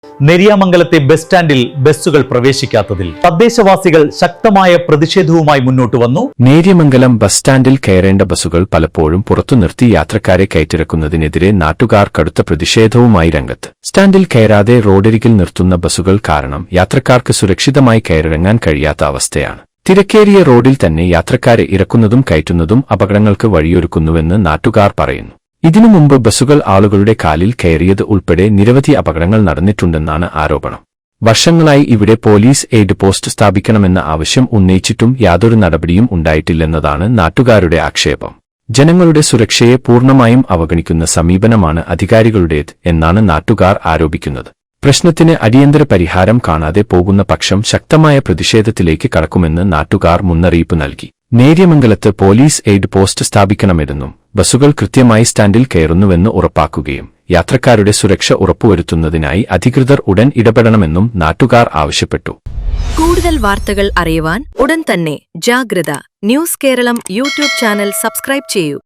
നെരിയാമംഗലത്തെ bus സ്റ്റാൻഡിൽ ബസ്സുകൾ പ്രവേശിക്കാത്തതിൽ തദ്ദേശവാസികൾ ശക്തമായ പ്രതിഷേധവുമായി മുന്നോട്ട് വന്നു. നേര്യമംഗലം ബസ് സ്റ്റാൻഡിൽ കയറേണ്ട ബസ്സുകൾ പലപ്പോഴും പുറത്തു നിർത്തി യാത്രക്കാരെ കയറ്റിറക്കുന്നതിനെതിരെ നാട്ടുകാർ കടുത്ത പ്രതിഷേധവുമായി രംഗത്ത്. സ്റ്റാൻഡിൽ കയറാതെ റോഡരികിൽ നിർത്തുന്ന ബസ്സുകൾ കാരണം യാത്രക്കാർക്ക് സുരക്ഷിതമായി കയറിറങ്ങാൻ കഴിയാത്ത അവസ്ഥയാണ്. തിരക്കേറിയ റോഡിൽ തന്നെ യാത്രക്കാരെ ഇറക്കുന്നതും കയറ്റുന്നതും അപകടങ്ങൾക്ക് വഴിയൊരുക്കുന്നുവെന്ന് നാട്ടുകാർ പറയുന്നു. ഇതിനു മുമ്പ് ബസ്സുകൾ ആളുകളുടെ കാലിൽ കയറിയത് ഉൾപ്പെടെ നിരവധി അപകടങ്ങൾ നടന്നിട്ടുണ്ടെന്നാണ് ആരോപണം. വർഷങ്ങളായി ഇവിടെ പോലീസ് എയ്ഡ് പോസ്റ്റ് സ്ഥാപിക്കണമെന്ന ആവശ്യം ഉന്നയിച്ചിട്ടും യാതൊരു നടപടിയും ഉണ്ടായിട്ടില്ലെന്നതാണ് നാട്ടുകാരുടെ ആക്ഷേപം. ജനങ്ങളുടെ സുരക്ഷയെ പൂർണ്ണമായും അവഗണിക്കുന്ന സമീപനമാണ് അധികാരികളുടേത് എന്നാണ് നാട്ടുകാർ ആരോപിക്കുന്നത്. പ്രശ്നത്തിന് അടിയന്തര പരിഹാരം കാണാതെ പോകുന്ന പക്ഷം ശക്തമായ പ്രതിഷേധത്തിലേക്ക് കടക്കുമെന്ന് നാട്ടുകാർ മുന്നറിയിപ്പ് നൽകി. നേര്യമംഗലത്ത് പോലീസ് എയ്ഡ് പോസ്റ്റ് സ്ഥാപിക്കണമെന്നും ബസ്സുകൾ കൃത്യമായി സ്റ്റാൻഡിൽ കയറുന്നുവെന്ന് ഉറപ്പാക്കുകയും യാത്രക്കാരുടെ സുരക്ഷ ഉറപ്പുവരുത്തുന്നതിനായി അധികൃതർ ഉടൻ ഇടപെടണമെന്നും നാട്ടുകാർ ആവശ്യപ്പെട്ടു. കൂടുതൽ വാർത്തകൾ അറിയുവാൻ ഉടൻ തന്നെ Jagratha news Keralam YouTube channel subscribe ചെയ്യൂ.